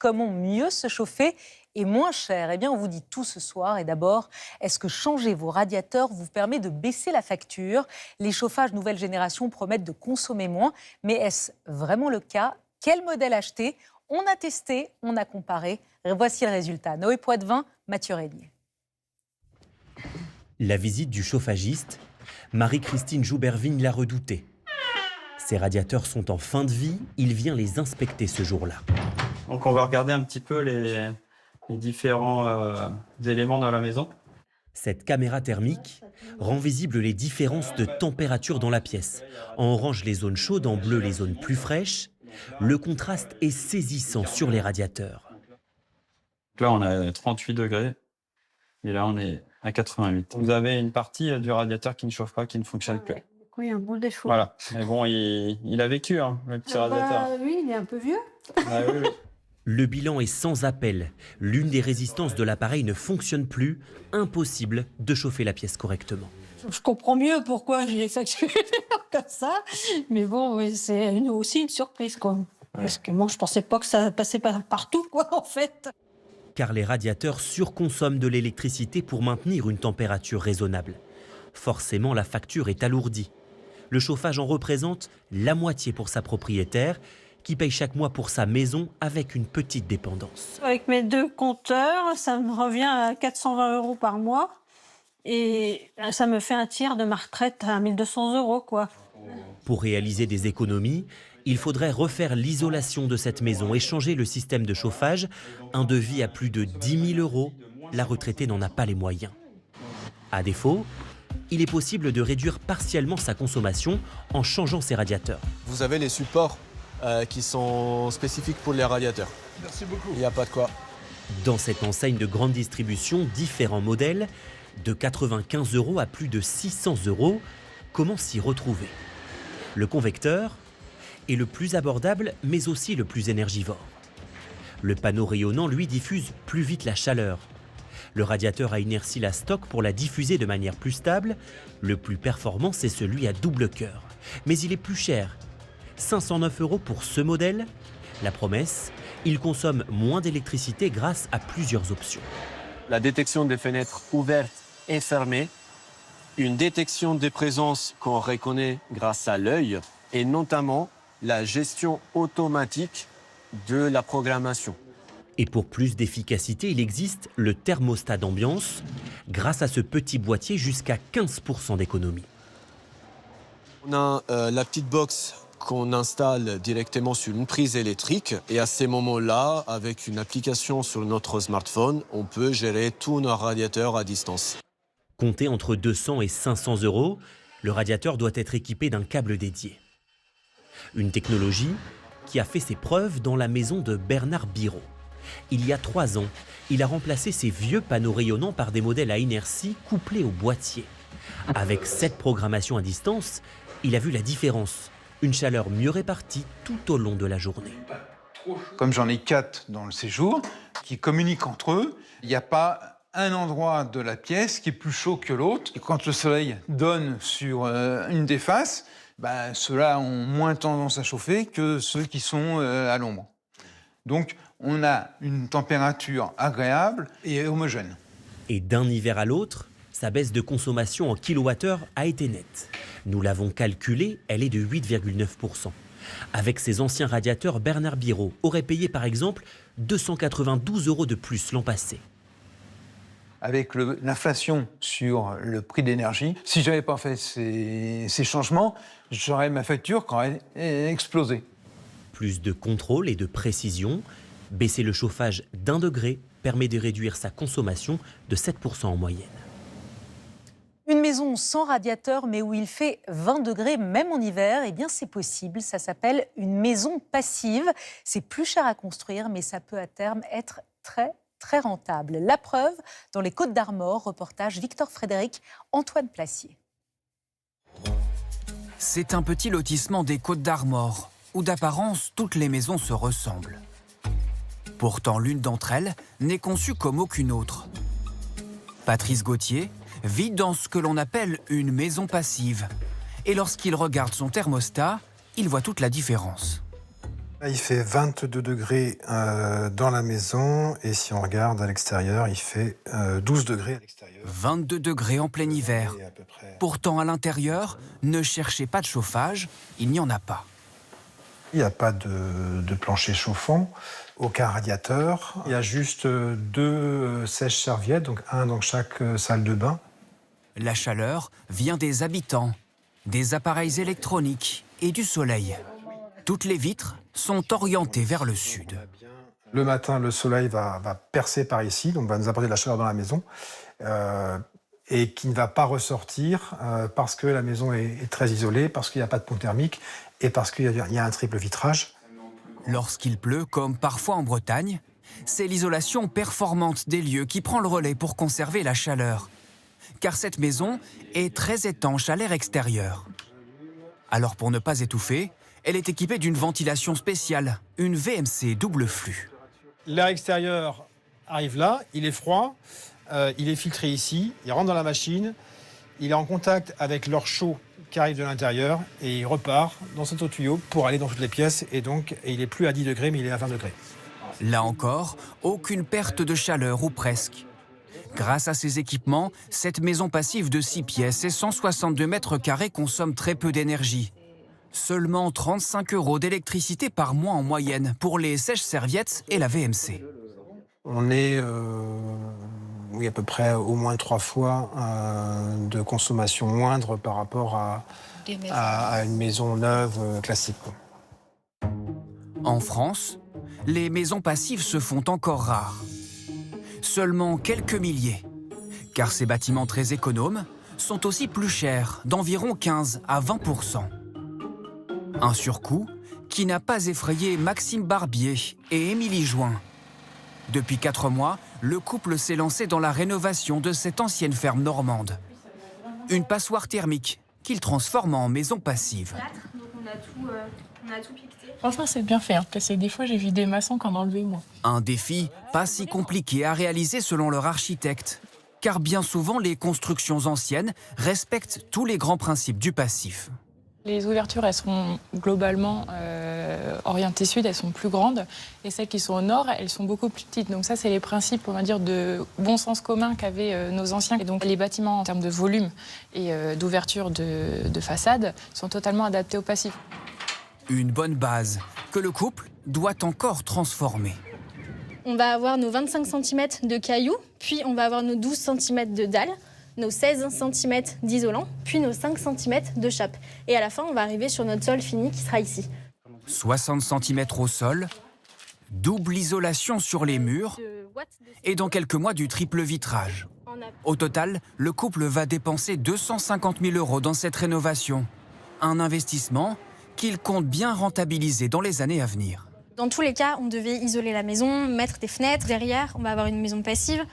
Comment mieux se chauffer et moins cher? Eh bien, on vous dit tout ce soir. Et d'abord, est-ce que changer vos radiateurs vous permet de baisser la facture? Les chauffages nouvelle génération promettent de consommer moins. Mais est-ce vraiment le cas? Quel modèle acheter? On a testé, on a comparé. Voici le résultat. Noé Poitvin, Mathieu Régnier. La visite du chauffagiste, Marie-Christine Joubervigne l'a redouté. Ces radiateurs sont en fin de vie, il vient les inspecter ce jour-là. Donc on va regarder un petit peu les différents éléments dans la maison. Cette caméra thermique rend visibles les différences de température dans la pièce. En orange, les zones chaudes, en bleu, les zones plus fraîches. Le contraste est saisissant sur les radiateurs. Donc là, on a 38 degrés et là, on est à 88. Vous avez une partie du radiateur qui ne chauffe pas, qui ne fonctionne plus. Oui, un bon défaut. Voilà. Mais bon, il a vécu, hein, le petit radiateur. Oui, il est un peu vieux. Ah, oui, oui. Le bilan est sans appel. L'une des résistances de l'appareil ne fonctionne plus. Impossible de chauffer la pièce correctement. Je comprends mieux pourquoi j'ai facturé comme ça. Mais bon, oui, c'est aussi une surprise, quoi. Ouais. Parce que moi, je pensais pas que ça passait partout, quoi, en fait. Car les radiateurs surconsomment de l'électricité pour maintenir une température raisonnable. Forcément, la facture est alourdie. Le chauffage en représente la moitié pour sa propriétaire, qui paye chaque mois pour sa maison avec une petite dépendance. Avec mes deux compteurs, ça me revient à 420 € par mois. Et ça me fait un tiers de ma retraite à 1 200 €, quoi. Pour réaliser des économies, il faudrait refaire l'isolation de cette maison et changer le système de chauffage. Un devis à plus de 10 000 €, la retraitée n'en a pas les moyens. À défaut, il est possible de réduire partiellement sa consommation en changeant ses radiateurs. Vous avez les supports qui sont spécifiques pour les radiateurs. Merci beaucoup. Il n'y a pas de quoi. Dans cette enseigne de grande distribution, différents modèles, de 95 € à plus de 600 €, comment s'y retrouver? Le convecteur est le plus abordable, mais aussi le plus énergivore. Le panneau rayonnant, lui, diffuse plus vite la chaleur. Le radiateur à inertie la stocke pour la diffuser de manière plus stable. Le plus performant, c'est celui à double cœur. Mais il est plus cher. 509 € pour ce modèle. La promesse, il consomme moins d'électricité grâce à plusieurs options. La détection des fenêtres ouvertes et fermées, une détection des présences qu'on reconnaît grâce à l'œil et notamment la gestion automatique de la programmation. Et pour plus d'efficacité, il existe le thermostat d'ambiance. Grâce à ce petit boîtier, jusqu'à 15% d'économie. On a la petite box qu'on installe directement sur une prise électrique et à ces moments-là, avec une application sur notre smartphone, on peut gérer tous nos radiateurs à distance. Compté entre 200 et 500 €, le radiateur doit être équipé d'un câble dédié. Une technologie qui a fait ses preuves dans la maison de Bernard Biraud. Il y a 3 ans, il a remplacé ses vieux panneaux rayonnants par des modèles à inertie couplés au boîtier. Avec cette programmation à distance, il a vu la différence. Une chaleur mieux répartie tout au long de la journée. Comme j'en ai 4 dans le séjour, qui communiquent entre eux, il n'y a pas un endroit de la pièce qui est plus chaud que l'autre. Et quand le soleil donne sur une des faces, ceux-là ont moins tendance à chauffer que ceux qui sont à l'ombre. Donc on a une température agréable et homogène. Et d'un hiver à l'autre, sa baisse de consommation en kilowattheure a été nette. Nous l'avons calculée, elle est de 8,9%. Avec ses anciens radiateurs, Bernard Biraud aurait payé par exemple 292 € de plus l'an passé. Avec l'inflation sur le prix de l'énergie, si je n'avais pas fait ces changements, j'aurais ma facture qui aurait explosé. Plus de contrôle et de précision, baisser le chauffage d'1 degré permet de réduire sa consommation de 7% en moyenne. Une maison sans radiateur, mais où il fait 20 degrés, même en hiver, eh bien c'est possible. Ça s'appelle une maison passive. C'est plus cher à construire, mais ça peut à terme être très rentable. La preuve, dans les Côtes-d'Armor, reportage Victor Frédéric, Antoine Placier. C'est un petit lotissement des Côtes-d'Armor, où d'apparence, toutes les maisons se ressemblent. Pourtant, l'une d'entre elles n'est conçue comme aucune autre. Patrice Gauthier vit dans ce que l'on appelle une maison passive. Et lorsqu'il regarde son thermostat, il voit toute la différence. Là, il fait 22 degrés dans la maison et si on regarde à l'extérieur, il fait 12 degrés à l'extérieur. 22 degrés en plein hiver. Et à peu près- Pourtant, à l'intérieur, ne cherchez pas de chauffage, il n'y en a pas. Il n'y a pas de plancher chauffant, aucun radiateur. Il y a juste 2 sèches-serviettes, donc un dans chaque salle de bain. La chaleur vient des habitants, des appareils électroniques et du soleil. Toutes les vitres sont orientées vers le sud. Le matin, le soleil va percer par ici, donc va nous apporter de la chaleur dans la maison, et qui ne va pas ressortir parce que la maison est très isolée, parce qu'il n'y a pas de pont thermique et parce qu'il y a un triple vitrage. Lorsqu'il pleut, comme parfois en Bretagne, c'est l'isolation performante des lieux qui prend le relais pour conserver la chaleur. Car cette maison est très étanche à l'air extérieur. Alors pour ne pas étouffer, elle est équipée d'une ventilation spéciale, une VMC double flux. L'air extérieur arrive là, il est froid, il est filtré ici, il rentre dans la machine, il est en contact avec l'air chaud qui arrive de l'intérieur et il repart dans cet autre tuyau pour aller dans toutes les pièces et donc il n'est plus à 10 degrés mais il est à 20 degrés. Là encore, aucune perte de chaleur ou presque. Grâce à ces équipements, cette maison passive de 6 pièces et 162 mètres carrés consomme très peu d'énergie. Seulement 35 € d'électricité par mois en moyenne pour les sèches-serviettes et la VMC. On est oui, à peu près au moins 3 fois de consommation moindre par rapport à une maison neuve classique. En France, les maisons passives se font encore rares. Seulement quelques milliers. Car ces bâtiments très économes sont aussi plus chers, d'environ 15 à 20%. Un surcoût qui n'a pas effrayé Maxime Barbier et Émilie Join. Depuis 4 mois, le couple s'est lancé dans la rénovation de cette ancienne ferme normande. Une passoire thermique qu'il transforme en maison passive. On a tout piqueté. Franchement, c'est bien fait, parce que des fois, j'ai vu des maçons qui en enlevaient moi. Un défi pas si compliqué à réaliser selon leur architecte. Car bien souvent, les constructions anciennes respectent tous les grands principes du passif. Les ouvertures, elles sont globalement orientées sud, elles sont plus grandes. Et celles qui sont au nord, elles sont beaucoup plus petites. Donc ça, c'est les principes, on va dire, de bon sens commun qu'avaient nos anciens. Et donc les bâtiments, en termes de volume et d'ouverture de façade, sont totalement adaptés au passif. Une bonne base que le couple doit encore transformer. On va avoir nos 25 cm de cailloux, puis on va avoir nos 12 cm de dalles, nos 16 cm d'isolant, puis nos 5 cm de chape. Et à la fin, on va arriver sur notre sol fini qui sera ici. 60 cm au sol, double isolation sur les murs et dans quelques mois du triple vitrage. Au total, le couple va dépenser 250 000 € dans cette rénovation. Un investissement qu'il compte bien rentabiliser dans les années à venir. Dans tous les cas, on devait isoler la maison, mettre des fenêtres. Derrière, on va avoir une maison passive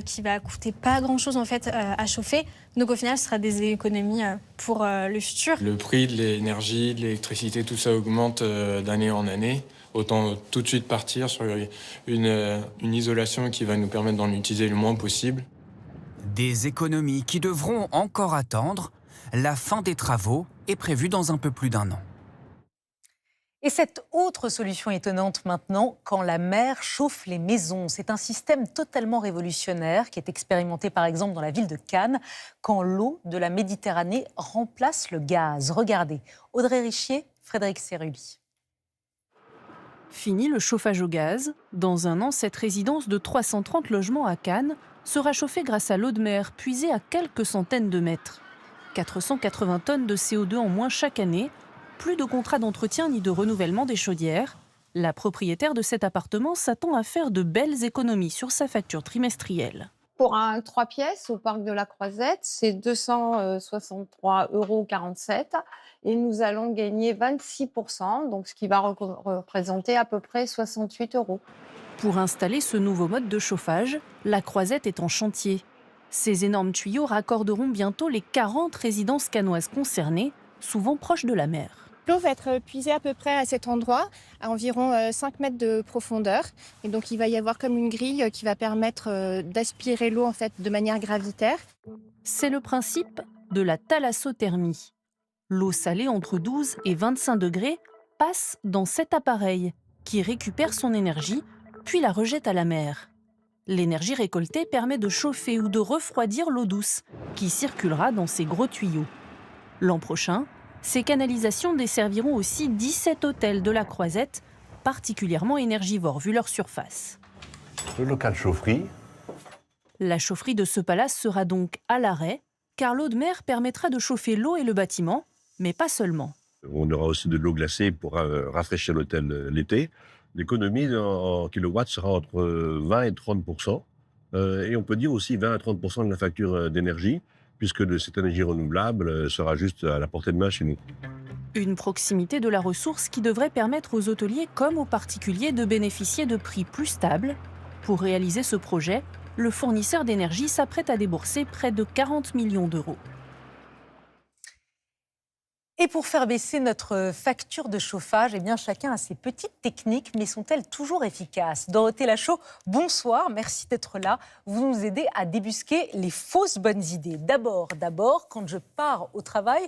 qui va coûter pas grand-chose en fait à chauffer. Donc au final, ce sera des économies pour le futur. Le prix de l'énergie, de l'électricité, tout ça augmente d'année en année. Autant tout de suite partir sur une isolation qui va nous permettre d'en utiliser le moins possible. Des économies qui devront encore attendre. La fin des travaux est prévue dans un peu plus d'1 an. Et cette autre solution étonnante maintenant, quand la mer chauffe les maisons. C'est un système totalement révolutionnaire qui est expérimenté par exemple dans la ville de Cannes, quand l'eau de la Méditerranée remplace le gaz. Regardez, Audrey Richier, Frédéric Serruli. Fini le chauffage au gaz. Dans 1 an, cette résidence de 330 logements à Cannes sera chauffée grâce à l'eau de mer puisée à quelques centaines de mètres. 480 tonnes de CO2 en moins chaque année. Plus de contrats d'entretien ni de renouvellement des chaudières. La propriétaire de cet appartement s'attend à faire de belles économies sur sa facture trimestrielle. Pour un 3 pièces au parc de la Croisette, c'est 263,47 € et nous allons gagner 26%, donc ce qui va représenter à peu près 68 €. Pour installer ce nouveau mode de chauffage, la Croisette est en chantier. Ces énormes tuyaux raccorderont bientôt les 40 résidences cannoises concernées, souvent proches de la mer. L'eau va être puisée à peu près à cet endroit, à environ 5 mètres de profondeur. Et donc il va y avoir comme une grille qui va permettre d'aspirer l'eau en fait, de manière gravitaire. C'est le principe de la thalassothermie. L'eau salée entre 12 et 25 degrés passe dans cet appareil qui récupère son énergie puis la rejette à la mer. L'énergie récoltée permet de chauffer ou de refroidir l'eau douce qui circulera dans ces gros tuyaux. L'an prochain, ces canalisations desserviront aussi 17 hôtels de la Croisette, particulièrement énergivores vu leur surface. Le local chaufferie. La chaufferie de ce palace sera donc à l'arrêt, car l'eau de mer permettra de chauffer l'eau et le bâtiment, mais pas seulement. On aura aussi de l'eau glacée pour rafraîchir l'hôtel l'été. L'économie en kilowatts sera entre 20 et 30%. Et on peut dire aussi 20 à 30% de la facture d'énergie, puisque cette énergie renouvelable sera juste à la portée de main chez nous. Une proximité de la ressource qui devrait permettre aux hôteliers comme aux particuliers de bénéficier de prix plus stables. Pour réaliser ce projet, le fournisseur d'énergie s'apprête à débourser près de 40 millions d'euros. Et pour faire baisser notre facture de chauffage, eh bien chacun a ses petites techniques, mais sont-elles toujours efficaces? Dorothée Lachaud, bonsoir, merci d'être là. Vous nous aidez à débusquer les fausses bonnes idées. D'abord, quand je pars au travail,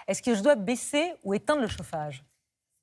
est-ce que je dois baisser ou éteindre le chauffage?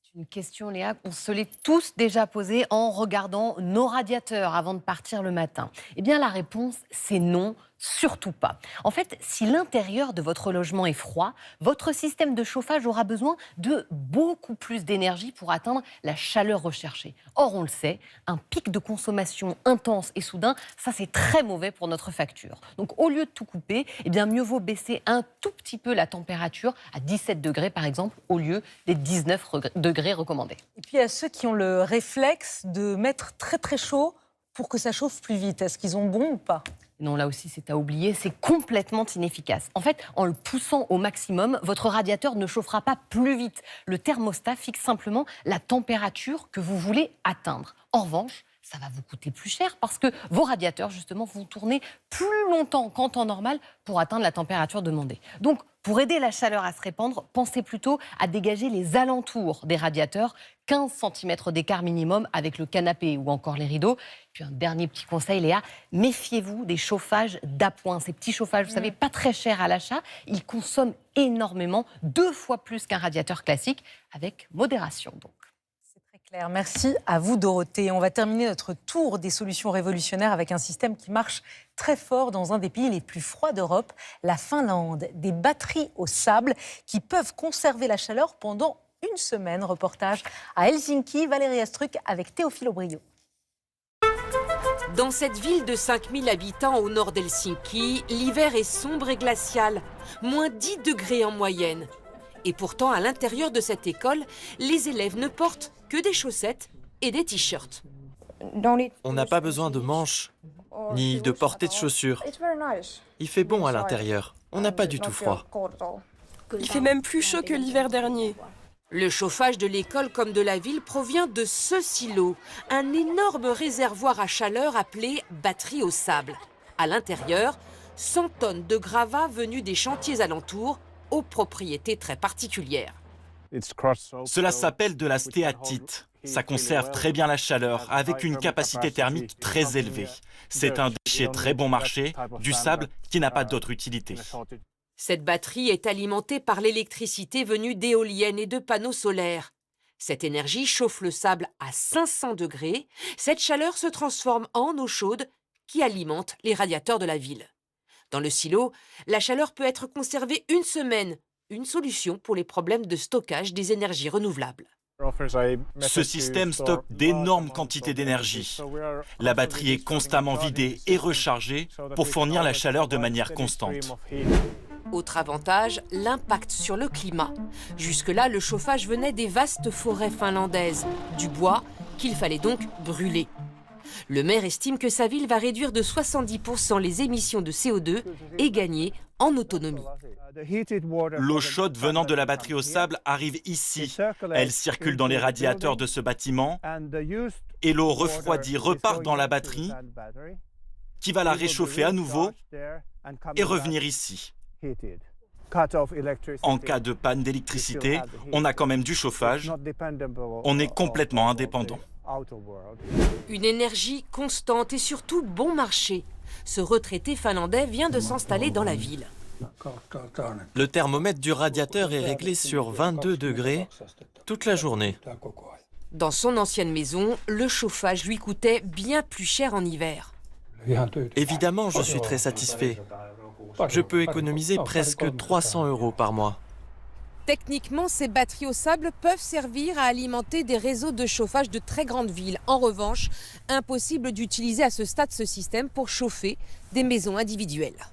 C'est une question, Léa, qu'on se l'est tous déjà posée en regardant nos radiateurs avant de partir le matin. Eh bien, la réponse, c'est non. Surtout pas. En fait, si l'intérieur de votre logement est froid, votre système de chauffage aura besoin de beaucoup plus d'énergie pour atteindre la chaleur recherchée. Or, on le sait, un pic de consommation intense et soudain, ça c'est très mauvais pour notre facture. Donc, au lieu de tout couper, eh bien, mieux vaut baisser un tout petit peu la température à 17 degrés par exemple, au lieu des 19 degrés recommandés. Et puis, il y a ceux qui ont le réflexe de mettre très très chaud pour que ça chauffe plus vite. Est-ce qu'ils ont bon ou pas? Non, là aussi, c'est à oublier, c'est complètement inefficace. En fait, en le poussant au maximum, votre radiateur ne chauffera pas plus vite. Le thermostat fixe simplement la température que vous voulez atteindre. En revanche, ça va vous coûter plus cher parce que vos radiateurs, justement, vont tourner plus longtemps qu'en temps normal pour atteindre la température demandée. Donc, pour aider la chaleur à se répandre, pensez plutôt à dégager les alentours des radiateurs, 15 cm d'écart minimum avec le canapé ou encore les rideaux. Puis un dernier petit conseil, Léa, méfiez-vous des chauffages d'appoint. Ces petits chauffages, vous savez, pas très chers à l'achat, ils consomment énormément, 2 fois plus qu'un radiateur classique, avec modération donc. Claire, merci à vous Dorothée. On va terminer notre tour des solutions révolutionnaires avec un système qui marche très fort dans un des pays les plus froids d'Europe, la Finlande. Des batteries au sable qui peuvent conserver la chaleur pendant une semaine. Reportage à Helsinki, Valérie Astruc avec Théophile Aubrio. Dans cette ville de 5000 habitants au nord d'Helsinki, l'hiver est sombre et glacial, moins 10 degrés en moyenne. Et pourtant, à l'intérieur de cette école, les élèves ne portent que des chaussettes et des t-shirts. On n'a pas besoin de manches, ni de portée de chaussures. Il fait bon à l'intérieur, on n'a pas du tout froid. Il fait même plus chaud que l'hiver dernier. Le chauffage de l'école comme de la ville provient de ce silo, un énorme réservoir à chaleur appelé batterie au sable. À l'intérieur, 100 tonnes de gravats venus des chantiers alentours, aux propriétés très particulières. Cela s'appelle de la stéatite. Ça conserve très bien la chaleur, avec une capacité thermique très élevée. C'est un déchet très bon marché, du sable qui n'a pas d'autre utilité. Cette batterie est alimentée par l'électricité venue d'éoliennes et de panneaux solaires. Cette énergie chauffe le sable à 500 degrés. Cette chaleur se transforme en eau chaude qui alimente les radiateurs de la ville. Dans le silo, la chaleur peut être conservée une semaine, une solution pour les problèmes de stockage des énergies renouvelables. Ce système stocke d'énormes quantités d'énergie. La batterie est constamment vidée et rechargée pour fournir la chaleur de manière constante. Autre avantage, l'impact sur le climat. Jusque-là, le chauffage venait des vastes forêts finlandaises, du bois qu'il fallait donc brûler. Le maire estime que sa ville va réduire de 70% les émissions de CO2 et gagner en autonomie. L'eau chaude venant de la batterie au sable arrive ici. Elle circule dans les radiateurs de ce bâtiment et l'eau refroidie repart dans la batterie qui va la réchauffer à nouveau et revenir ici. En cas de panne d'électricité, on a quand même du chauffage. On est complètement indépendant. Une énergie constante et surtout bon marché. Ce retraité finlandais vient de s'installer dans la ville. Le thermomètre du radiateur est réglé sur 22 degrés, toute la journée. Dans son ancienne maison, le chauffage lui coûtait bien plus cher en hiver. Évidemment, je suis très satisfait. Je peux économiser presque 300 € par mois. Techniquement, ces batteries au sable peuvent servir à alimenter des réseaux de chauffage de très grandes villes. En revanche, impossible d'utiliser à ce stade ce système pour chauffer des maisons individuelles.